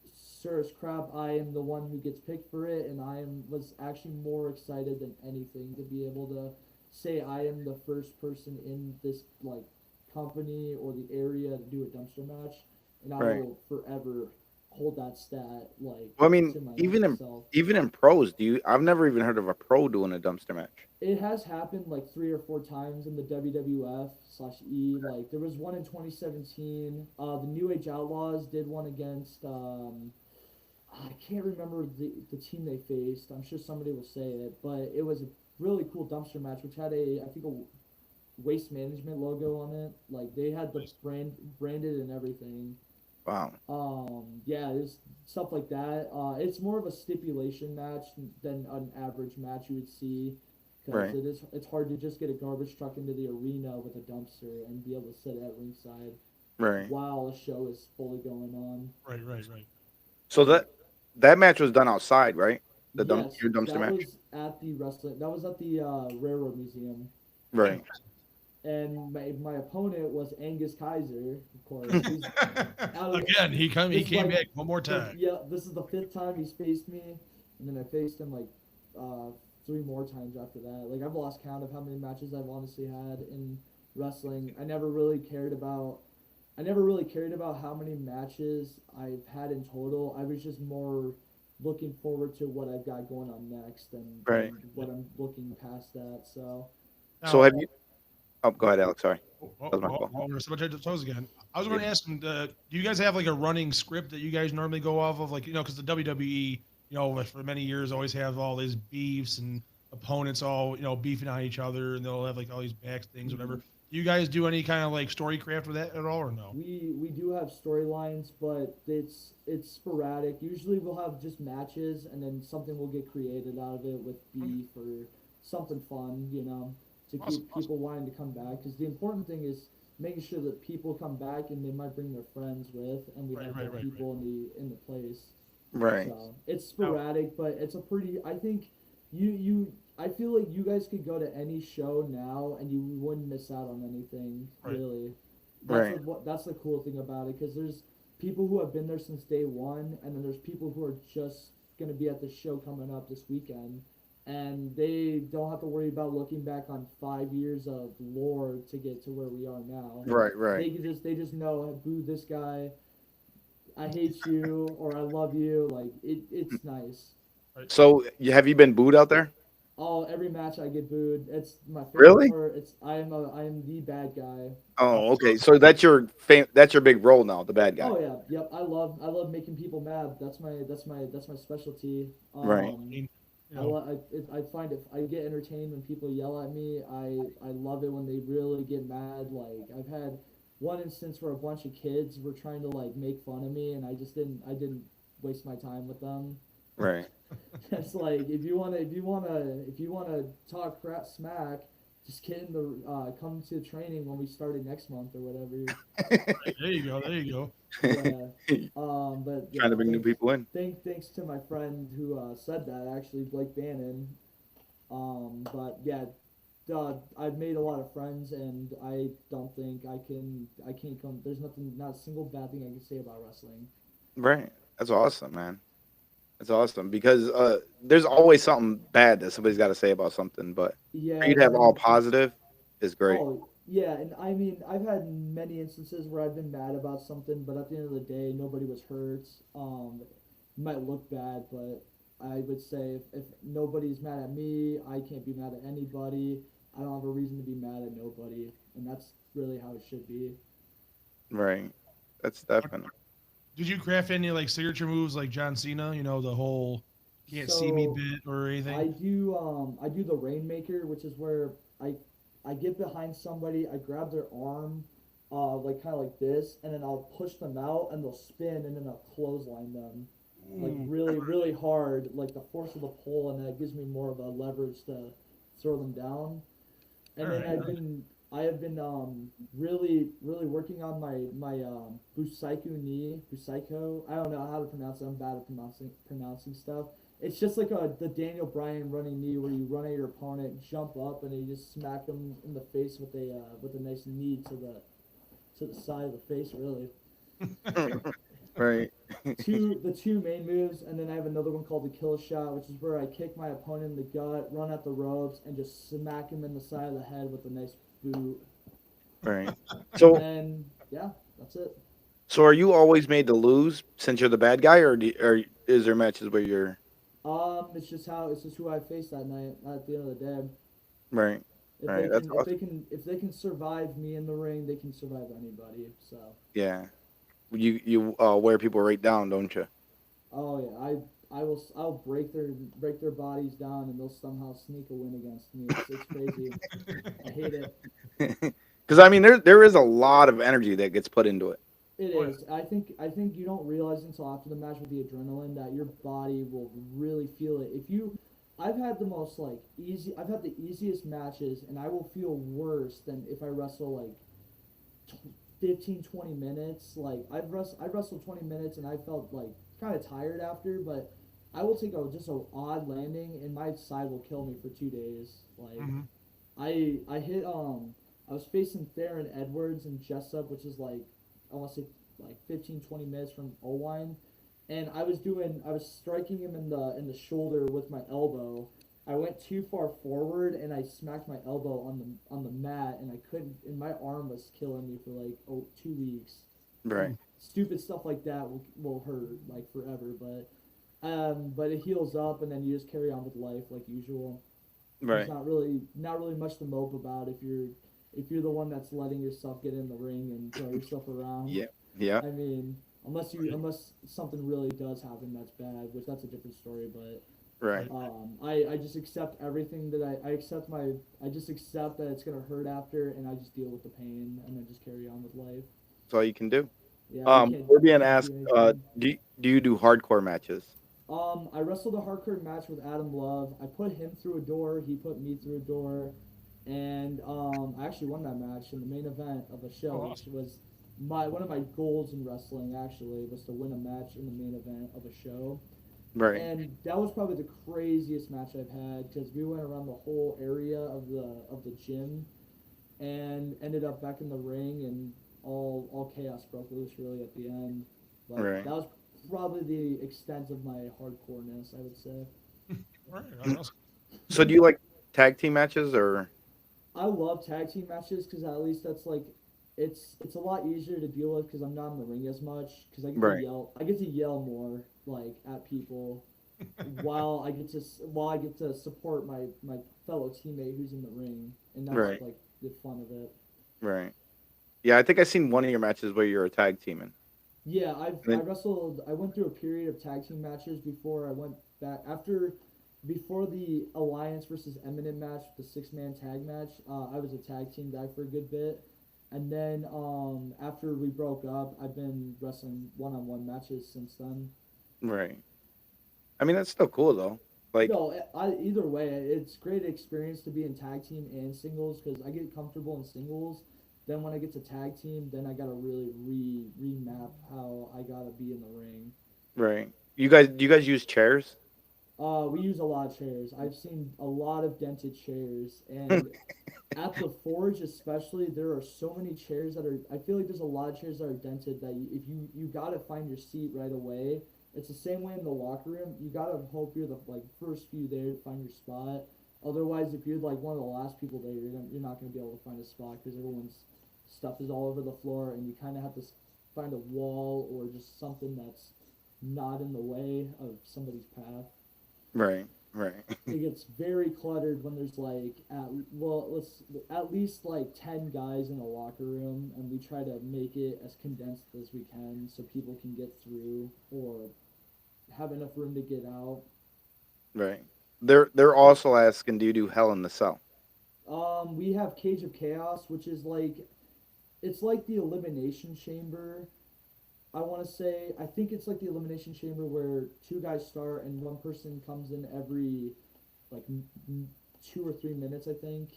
Sir as crap, I am the one who gets picked for it, and was actually more excited than anything to be able to say I am the first person in this like company or the area to do a dumpster match, and I Right. will forever hold that stat like Well, I mean, to even in myself. pros, I've never even heard of a pro doing a dumpster match. It has happened like 3 or 4 times in the WWF/E. Like there was one in 2017. The New Age Outlaws did one against. I can't remember the team they faced. I'm sure somebody will say it, but it was a really cool dumpster match, which had I think a waste management logo on it. Like they had the Nice. branded and everything. Wow. Yeah, there's stuff like that. It's more of a stipulation match than an average match you would see, because Right. it's hard to just get a garbage truck into the arena with a dumpster and be able to sit at ringside Right. while a show is fully going on. Right. Right. Right. So And that match was done outside, right? yes, Your dumpster that match. was at the wrestling. That was at the Railroad Museum, Right. and my opponent was Angus Kaiser, of course. Who's out of Again, he this is came like back one more time. this is the fifth time he's faced me, and then I faced him like uh, 3 more times after that. Like I've lost count of how many matches I've honestly had in wrestling. I never really cared about how many matches I've had in total. I was just more looking forward to what I've got going on next Right. than what I'm looking past that. So So Now, have you? Oh, go ahead, Alex. Sorry, that was my fault. I'm gonna step on your toes again. I was Yeah. going to ask him, do you guys have like a running script that you guys normally go off of? Like, because the WWE, like for many years always have all these beefs and opponents all, beefing on each other, and they'll have like all these back things, whatever. mhm. Do you guys do any kind of like story craft with that at all, or no? We do have storylines, but it's sporadic. Usually we'll have just matches, and then something will get created out of it with Okay. beef or something fun, to Awesome, keep awesome. people wanting to come back. Because the important thing is making sure that people come back, and they might bring their friends with, and we Right, have right, more right, right. people in the place. Right. So it's Now, sporadic, but it's a pretty. I think you. I feel like you guys could go to any show now, and you wouldn't miss out on anything right. really. Right. That's the cool thing about it, because there's people who have been there since day one, and then there's people who are just gonna be at the show coming up this weekend, and they don't have to worry about looking back on 5 years of lore to get to where we are now. Right. Right. They just know, boo this guy, I hate you, or I love you. Like it's nice. Right. So have you been booed out there? Oh, every match I get booed. It's my favorite Really? part. I am the bad guy. Oh, Oh, so, okay. So that's your that's your big role now, the bad guy. Oh yeah, yep. I love making people mad. That's my specialty. Right. I mean, you I know, lo- I find it. I get entertained when people yell at me. I love it when they really get mad. Like I've had one instance where a bunch of kids were trying to like make fun of me, and I didn't waste my time with them. Right. It's like if you wanna talk crap smack, just get in the come to training when we started next month or whatever. right, there you go, there you go. Yeah. But Trying yeah, to bring new people in. thanks to my friend who said that, actually, Blake Bannon. But yeah, I've made a lot of friends, and I don't think I can't come. There's not a single bad thing I can say about wrestling. Right. That's awesome, man. That's awesome because there's always something bad that somebody's got to say about something, but for you Yeah, to have all and positive is great. oh yeah, and I mean I've had many instances where I've been mad about something, but at the end of the day, nobody was hurt. It might look bad, but I would say if nobody's mad at me, I can't be mad at anybody. I don't have a reason to be mad at nobody, and that's really how it should be. Right. That's definitely. Did you craft any like signature moves like John Cena? The whole "can't see me" So bit or anything. I do the Rainmaker, which is where I get behind somebody, I grab their arm, like kind of like this, and then I'll push them out, and they'll spin, and then I'll clothesline them. like Ooh. really really hard, like the force of the pull, and that gives me more of a leverage to throw them down. All And then right. I have been really really working on my Busaiku knee, Busaiko. I don't know how to pronounce it. I'm bad at pronouncing stuff. It's just like the Daniel Bryan running knee where you run at your opponent, jump up, and you just smack them in the face with a nice knee to the side of the face, really. Right. The two main moves, and then I have another one called the kill shot, which is where I kick my opponent in the gut, run at the ropes, and just smack him in the side of the head with a nice boot. Right. And So, then yeah, that's it. so are you always made to lose since you're the bad guy, or is there matches where you're It's just who I face that night. At the end of the day, right? Right. That's awesome. if they can survive me in the ring, they can survive anybody. So Yeah. You wear people right down, don't you? oh yeah, I'll break their bodies down, and they'll somehow sneak a win against me. It's crazy. I hate it. Because I mean, there is a lot of energy that gets put into it. It Oh yeah. is. I think you don't realize until after the match with the adrenaline that your body will really feel it. If you, I've had the most like easy. I've had the easiest matches, and I will feel worse than if I wrestle like 15, 20 minutes. Like I wrestled 20 minutes, and I felt like kind of tired after. But I will take a just a odd landing, and my side will kill me for 2 days. Like Mm-hmm. I hit I was facing Theron Edwards and Jessup, which is like I want to say like 15 20 minutes from Owine, and I was striking him in the shoulder with my elbow. I went too far forward and I smacked my elbow on the mat, and I couldn't, and my arm was killing me for like 2 weeks. Right. And stupid stuff like that will hurt like forever, but it heals up, and then you just carry on with life like usual. There's Right. not really much to mope about if you're the one that's letting yourself get in the ring and throw yourself around. Yeah. Yeah. I mean, unless something really does happen that's bad, which that's a different story. But Right. I just accept everything that I accept I just accept that it's gonna hurt after, and I just deal with the pain and then just carry on with life. That's all you can do. Yeah, We're you being can't do asked, anything. do you do hardcore matches? I wrestled a hardcore match with Adam Love. I put him through a door. He put me through a door, and I actually won that match in the main event of a show, Oh, which awesome. was my one of my goals in wrestling. Actually, was to win a match in the main event of a show, Right. and that was probably the craziest match I've had because we went around the whole area of the gym, and ended up back in the ring, and all chaos broke loose really at the end. But Right. that was probably the extent of my hardcoreness, I would say. All right. That's awesome. So do you like tag team matches or I love tag team matches because at least that's like it's a lot easier to deal with because I'm not in the ring as much because right? I get to yell more like at people while I get to support my fellow teammate who's in the ring, and that's Right. like the fun of it. Right. Yeah, I think I seen one of your matches where you're a tag teaming. Yeah, And I then, wrestled. I went through a period of tag team matches before I went back after before the Alliance versus Eminent match, the 6 man tag match. I was a tag team guy for a good bit, and then after we broke up, I've been wrestling one-on-one matches since then. right. I mean, that's still cool though. Like, No, either way, it's great experience to be in tag team and singles because I get comfortable in singles. Then when I get to tag team, then I gotta really remap how I gotta be in the ring. right. Do you guys use chairs? We use a lot of chairs. I've seen a lot of dented chairs, and at the forge especially, there are so many chairs that are. I feel like there's a lot of chairs that are dented that if you gotta find your seat right away. It's the same way in the locker room. You gotta hope you're the like first few there to find your spot. Otherwise, if you're like one of the last people there, you're not gonna be able to find a spot because everyone's stuff is all over the floor, and you kind of have to find a wall or just something that's not in the way of somebody's path. Right. Right. It gets very cluttered when there's let's at least like 10 guys in a locker room, and we try to make it as condensed as we can so people can get through or have enough room to get out. Right. They're also asking, do you do Hell in the Cell? We have Cage of Chaos, which is like it's like the elimination chamber, I want to say I think it's like the elimination chamber where two guys start and one person comes in every like 2 or 3 minutes, I think.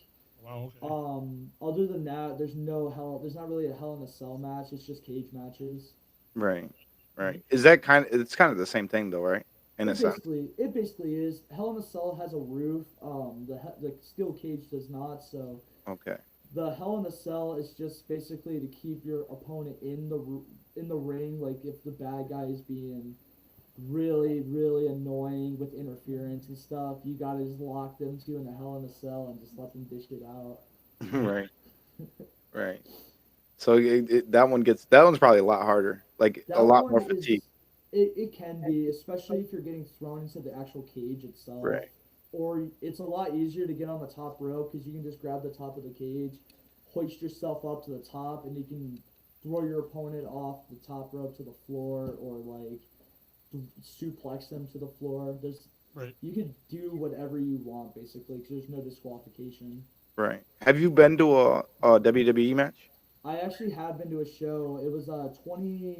Wow. Okay. Other than that, there's no hell. There's not really a Hell in a Cell match. It's just cage matches. Right. Mhm. Right. Is that kind of it's kind of the same thing though, right? In a sense. It basically is. Hell in a Cell has a roof. The steel cage does not. So Okay. the Hell in a Cell is just basically to keep your opponent in the ring. Like if the bad guy is being really annoying with interference and stuff, you gotta just lock them two in a Hell in a Cell and just let them dish it out. Right. Right. So that one's probably a lot harder. Like a That lot one more fatigue. is it can be, especially if you're getting thrown into the actual cage itself. Right. Or it's a lot easier to get on the top rope because you can just grab the top of the cage, hoist yourself up to the top, and you can throw your opponent off the top rope to the floor or like suplex them to the floor. There's Right. You can do whatever you want basically because there's no disqualification. Right. Have you been to a WWE match? I actually have been to a show. It was 20.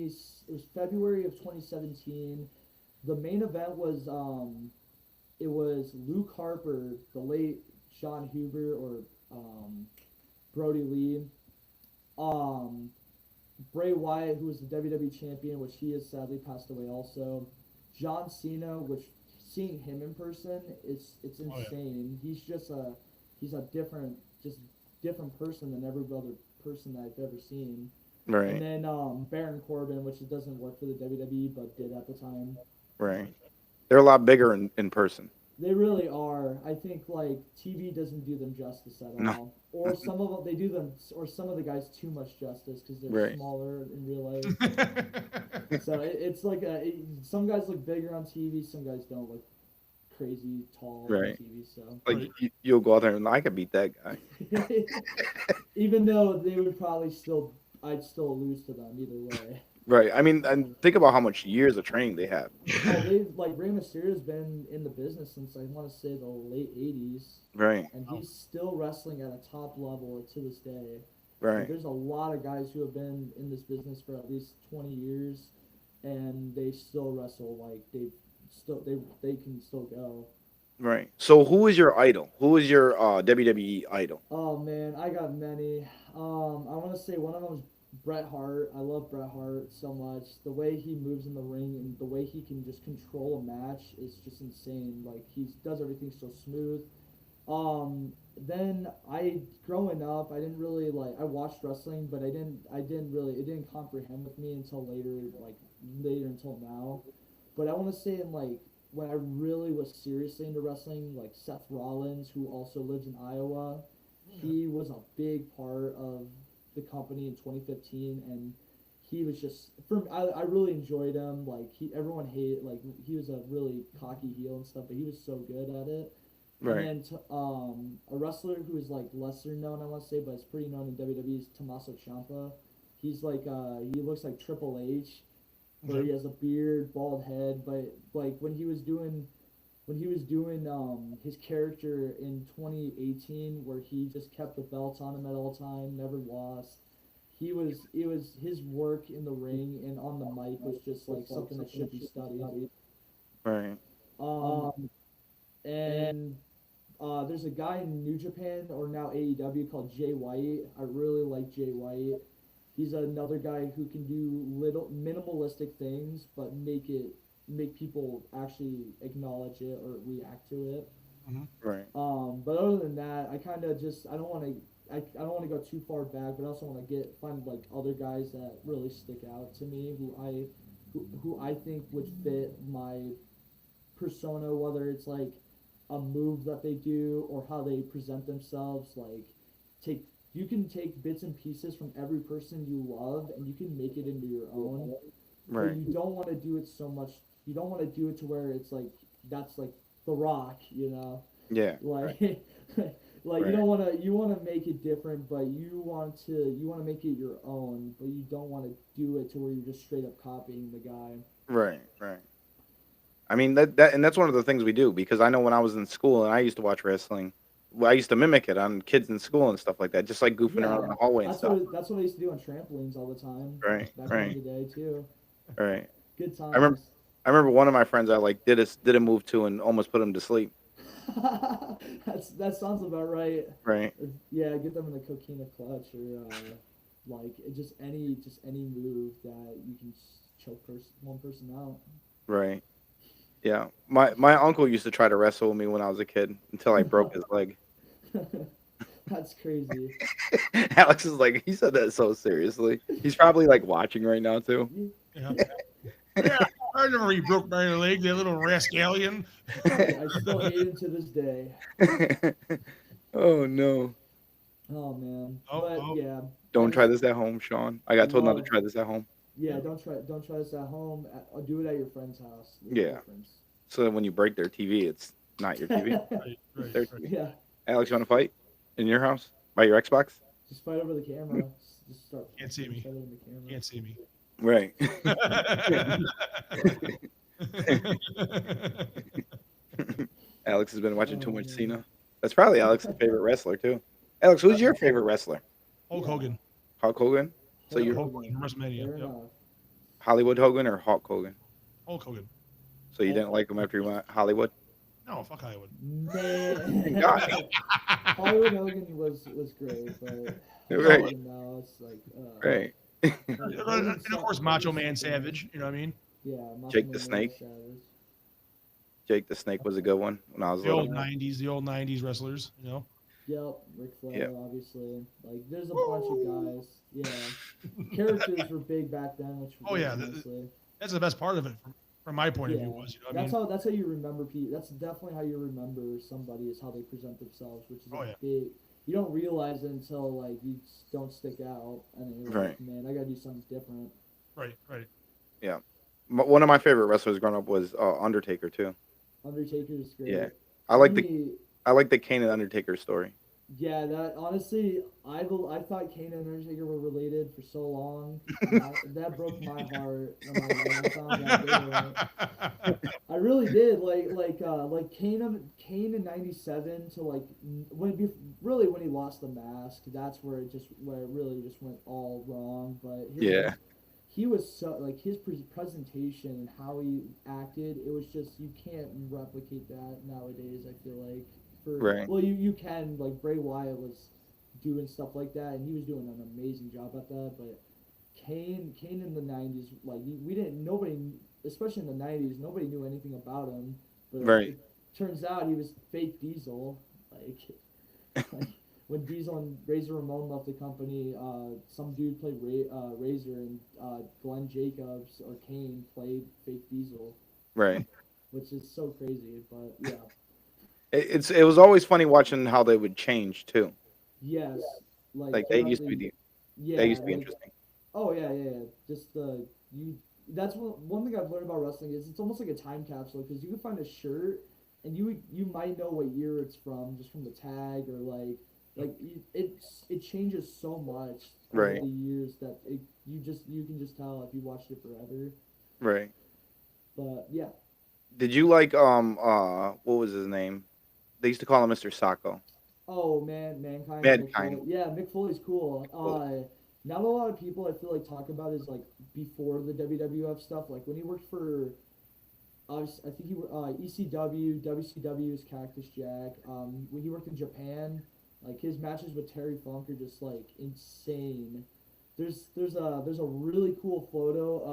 It was February of 2017. The main event was it was Luke Harper, the late Sean Huber or Brody Lee, um, Bray Wyatt, who was the WWE champion, which he has sadly passed away also. John Cena, which seeing him in person, it's Oh yeah. insane. He's a different person than every other person that I've ever seen. And Right. then Baron Corbin, which it doesn't work for the WWE, but did at the time. Right. They're a lot bigger in person. They really are. I think like TV doesn't do them justice at No. all, or some of them they do them, or some of the guys too much justice because they're Right. smaller in real life. So it's like some guys look bigger on TV, some guys don't look crazy tall on Right. TV. So Like Right. you'll go out there and I could beat that guy. even though they would probably still, I'd still lose to them either way. Right. I mean, and think about how much years of training they have. Oh, they've like Rey Mysterio's been in the business since I want to say the late '80s, Right. and Oh, he's still wrestling at a top level to this day. Like Right. there's a lot of guys who have been in this business for at least 20 years, and they still wrestle like they can still go. Right. So who is your idol? Who is your WWE idol? Oh man, I got many. I want to say one of them is Bret Hart. I love Bret Hart so much. The way he moves in the ring and the way he can just control a match is just insane. Like he does everything so smooth. Then growing up, I didn't really like. I watched wrestling, but I didn't really. It didn't comprehend with me until later until now. But I want to say in like when I really was seriously into wrestling, like Seth Rollins, who also lives in Iowa, yeah. he was a big part of the company in 2015, and he was just I really enjoyed him. Like everyone hated like he was a really cocky heel and stuff, but he was so good at it. And Right. then a wrestler who is like lesser known, I want to say, but is pretty known in WWE is Tommaso Ciampa. He's like he looks like Triple H, where Okay. he has a beard, bald head, but like when he was doing his character in 2018 where he just kept the belt on him at all time, never lost. It was his work in the ring and on the mic was just like something that should be studied. Right. Um and there's a guy in New Japan or now AEW called Jay White. I really like Jay White. He's another guy who can do little minimalistic things, but make people actually acknowledge it or react to it. Hmm. Right. But other than that, I kind of just I don't want to go too far back, but I also want to find like other guys that really stick out to me who I think would fit my persona, whether it's like a move that they do or how they present themselves. Like, take you can take bits and pieces from every person you love and you can make it into your own, but Right. you don't want to do it so much. You don't want to do it to where it's like that's like The Rock, you know, Yeah. Right. like. Like you Right. don't want to you want to make it different, but you want to make it your own, but you don't want to do it to where you're just straight up copying the guy. Right. Right. I mean that and that's one of the things we do because I know when I was in school and I used to watch wrestling, well, I used to mimic it on kids in school and stuff like that, just like goofing around in Yeah, the hallway and stuff. that's what I used to do on trampolines all the time Right. back in Right. the day too. Right. Good I remember. times. I remember one of my friends I like did a move to and almost put him to sleep. That sounds about right. Right. Yeah, get them in the coquina clutch or like just any move that you can choke one person out. Right. Yeah. My uncle used to try to wrestle with me when I was a kid until I broke his leg. That's crazy. Alex is like, he said that so seriously. He's probably like watching right now too. Yeah. Yeah, I remember he broke my leg, that little rascallion. I still hate him to this day. Oh no. Oh man, Oh, but oh, yeah, I Don't try just this at home, Sean. I got told not to love. try this at home. Yeah, yeah, don't try this at home. Do it at your friend's house. There's a Yeah. difference. So that when you break their TV, it's not your TV. right, right, Their right. TV. Yeah, Alex, you want to fight in your house by your Xbox? just fight over the camera. Just start Can't see punching each me. other in the camera. Can't see me. Right. Alex has been watching too Oh much man. Cena. That's probably Alex's favorite wrestler too. Alex, who's your favorite wrestler? Hulk Yeah, Hogan. Hulk Hogan. So Hulk Yeah, you're Hulk Hogan Hogan. from WrestleMania. Fair Yep. enough. Hollywood Hogan or Hulk Hogan? Hulk Hogan. So you Hulk didn't like him after you went Hollywood? No, fuck Hollywood. Thank God. Man, Hollywood Hogan was great, but Hulk No, Right. Hogan now it's like Right. and of course Macho Man Savage. You know what I mean? Yeah, Macho Jake the Man Randy Snake. Savage. Jake the Snake was a good one when I was The old little. Yeah. '90s wrestlers. You know. Yep, Ric Yeah. Flair, obviously. Like, there's a bunch of guys. Yeah, characters were big back then, which Oh was yeah, honestly. that's the best part of it from my point of view Yeah, was. You know what I mean? that's how you remember people. That's definitely how you remember somebody is how they present themselves, which is Oh a yeah. big. You don't realize it until like you don't stick out, and then you're Right. like, man, I gotta do something different. Right. Right. Yeah. One of my favorite wrestlers growing up was Undertaker too. Undertaker is Yeah. great. I like the He, I like the Kane and Undertaker story. yeah, that honestly, I thought Kane and Undertaker were related for so long. That broke my heart when I found out they weren't. I really did like Kane in '97 to like really when he lost the mask. That's where it really just went all wrong. But Yeah. he was so like his presentation and how he acted. It was just you can't replicate that nowadays. I feel like for Right. well you can like Bray Wyatt was doing stuff like that and he was doing an amazing job at that. But Kane in the '90s, like we didn't nobody, especially in the '90s, nobody knew anything about him. But Right. it turns out he was fake Diesel. Like when Diesel and Razor Ramon left the company, some dude played Razor and Glenn Jacobs or Kane played fake Diesel, Right. which is so crazy. But yeah, It was always funny watching how they would change too. yes, like Like throughout the that yeah, used to be like interesting. oh yeah. Just you. That's one thing I've learned about wrestling is it's almost like a time capsule because you can find a shirt and you might know what year it's from just from the tag or it changes so much over Right. the years that you can just tell if you watched it forever. Right. But yeah, Did you like what was his name? They used to call him Mr. Sacco. oh man, mankind and Mick Mankind. Foley. Yeah, Mick Foley's cool. Cool. Not a lot of people I feel like talk about is like before the WWF stuff. Like when he worked for I think ECW, WCW is Cactus Jack. When he worked in Japan, like his matches with Terry Funk are just like insane. There's a really cool photo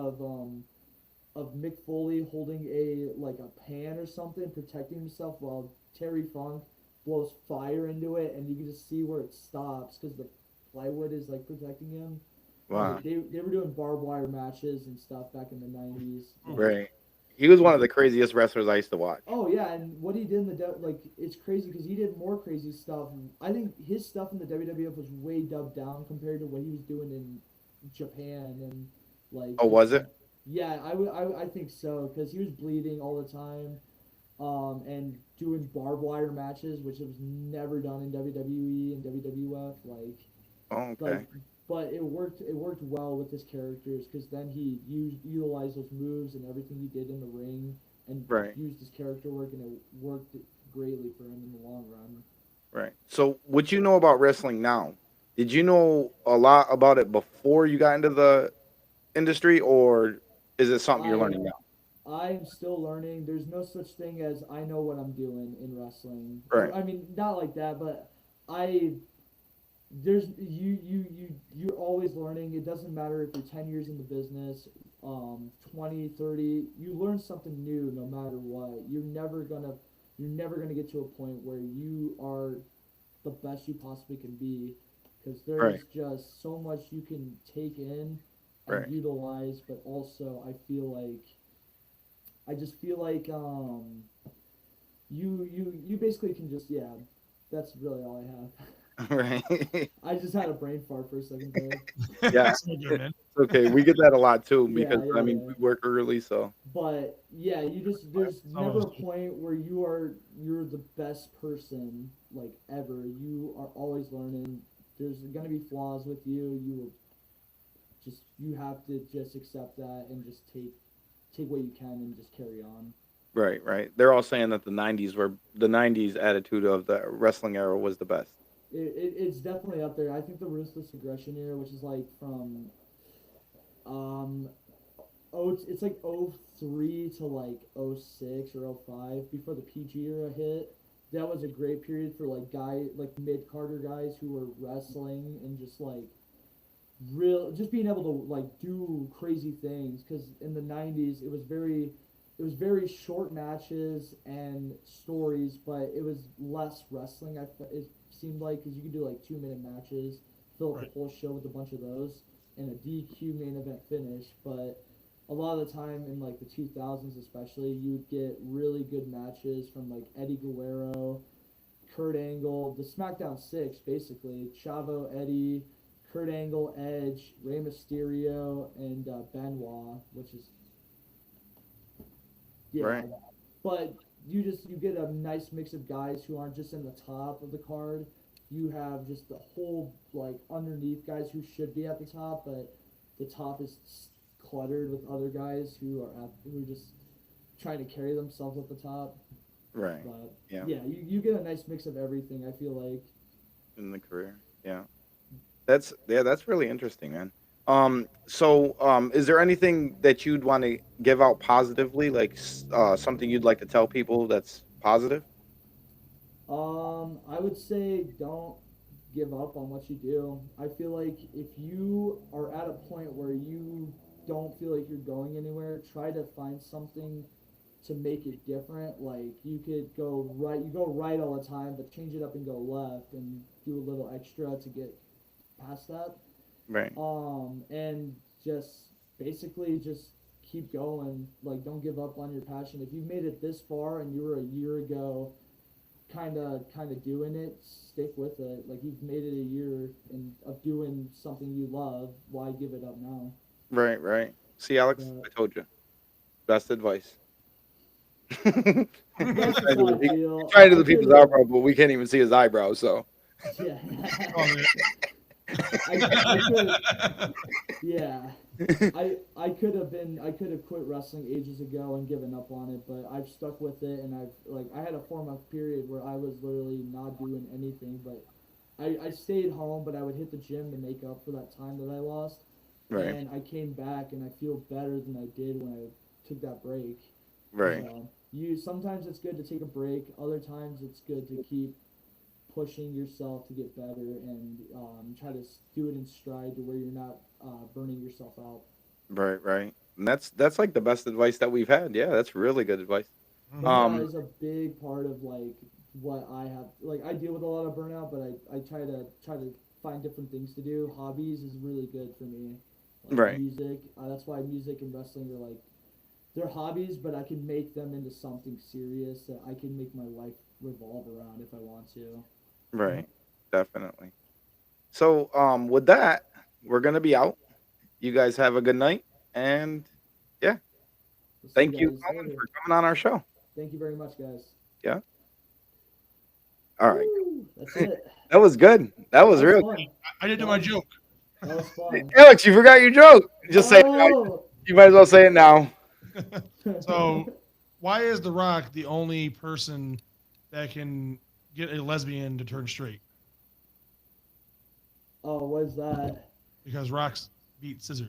of Mick Foley holding a pan or something, protecting himself while Terry Funk blows fire into it, and you can just see where it stops because the plywood is like protecting him. Wow. Like they were doing barbed wire matches and stuff back in the '90s. Right. He was one of the craziest wrestlers I used to watch. Oh yeah, and what he did in the like it's crazy because he did more crazy stuff. I think his stuff in the WWF was way dubbed down compared to what he was doing in Japan and like Oh, just was it? yeah, I think so because he was bleeding all the time, and doing barbed wire matches which was never done in WWE and WWF Oh, like okay. but it worked well with his characters because then he utilized those moves and everything he did in the ring and Right. used his character work and it worked greatly for him in the long run. Right. So, what you know about wrestling now? Did you know a lot about it before you got into the industry, or Is it something you're I learning now? I'm still learning. There's no such thing as I know what I'm doing in wrestling. Or Right. I mean, not like that, but I there's you're always learning. It doesn't matter if you're 10 years in the business, 20, 30, you learn something new no matter what. You're never gonna get to a point where you are the best you possibly can be, because Right. there's just so much you can take in and Right. utilize. But also I just feel like you basically can just, yeah, that's really all I have. Right. I just had a brain fart for a second there. Yeah. So good, It's man. okay. We get that a lot too because Yeah, yeah, I mean yeah. we work early, so But yeah, there's It's never a almost point where you're the best person like ever. You are always learning. There's gonna be flaws with you. You have to just accept that and just take what you can and just carry on. right, right. They're all saying that the '90s attitude of the wrestling era was the best. It's definitely up there. I think the ruthless aggression era, which is like from um it's like '03 to like '06 or '05 before the PG era hit. That was a great period for like mid Carter guys who were wrestling and just like just being able to like do crazy things, because in the '90s it was very short matches and stories, but it was less wrestling. It seemed like, because you could do like 2 minute matches, fill up the right. whole show with a bunch of those, and a DQ main event finish. But a lot of the time in like the 2000s, especially, you would get really good matches from like Eddie Guerrero, Kurt Angle, the SmackDown Six, basically Chavo, Eddie, Kurt Angle, Edge, Rey Mysterio, and Benoit, which is, yeah. Right. But you get a nice mix of guys who aren't just in the top of the card. You have just the whole like underneath guys who should be at the top, but the top is cluttered with other guys who are just trying to carry themselves at the top. Right. But Yeah. yeah, you get a nice mix of everything, I feel like. In the career. Yeah. That's really interesting, man. Is there anything that you'd want to give out positively, like something you'd like to tell people that's positive? I would say don't give up on what you do. I feel like if you are at a point where you don't feel like you're going anywhere, try to find something to make it different. Like you go right all the time, but change it up and go left and do a little extra to get past that. Right. And just basically just keep going. Like, don't give up on your passion. If you've made it this far and you were a year ago kind of doing it, stick with it. Like, you've made it a year of doing something you love. Why give it up now? Right. Right. See, Alex, But I told you. Best advice. He that's just how I he feel. tried to I the could people's have, eyebrow, but we can't even see his eyebrows. So yeah. Oh, man. I could, yeah. I could have quit wrestling ages ago and given up on it, but I've stuck with it, and I had a 4 month period where I was literally not doing anything, but I stayed home, but I would hit the gym to make up for that time that I lost, right. and I came back and I feel better than I did when I took that break. Right. So you sometimes it's good to take a break, other times it's good to keep pushing yourself to get better, and try to do it in stride to where you're not burning yourself out. Right. Right. And that's like the best advice that we've had. Yeah, that's really good advice. But Mhm. that Um. is a big part of like what I have. Like, I deal with a lot of burnout, but I try to find different things to do. Hobbies is really good for me, like Right. music. That's why music and wrestling are like, they're hobbies, but I can make them into something serious that I can make my life revolve around if I want to. Right. Definitely. So, with that, we're gonna be out. You guys have a good night, and yeah, We'll see you thank you, guys Colin, later. for coming on our show. Thank you very much, guys. Yeah. All right. Woo! That's it. That was good. That That was was real fun. I didn't do That my was joke. that was good. fun. Alex, you forgot your joke. Just say it now. Oh. You might as well say it now. So, why is The Rock the only person that can get a lesbian to turn straight? Oh, what is that? Because Rock's beat scissors.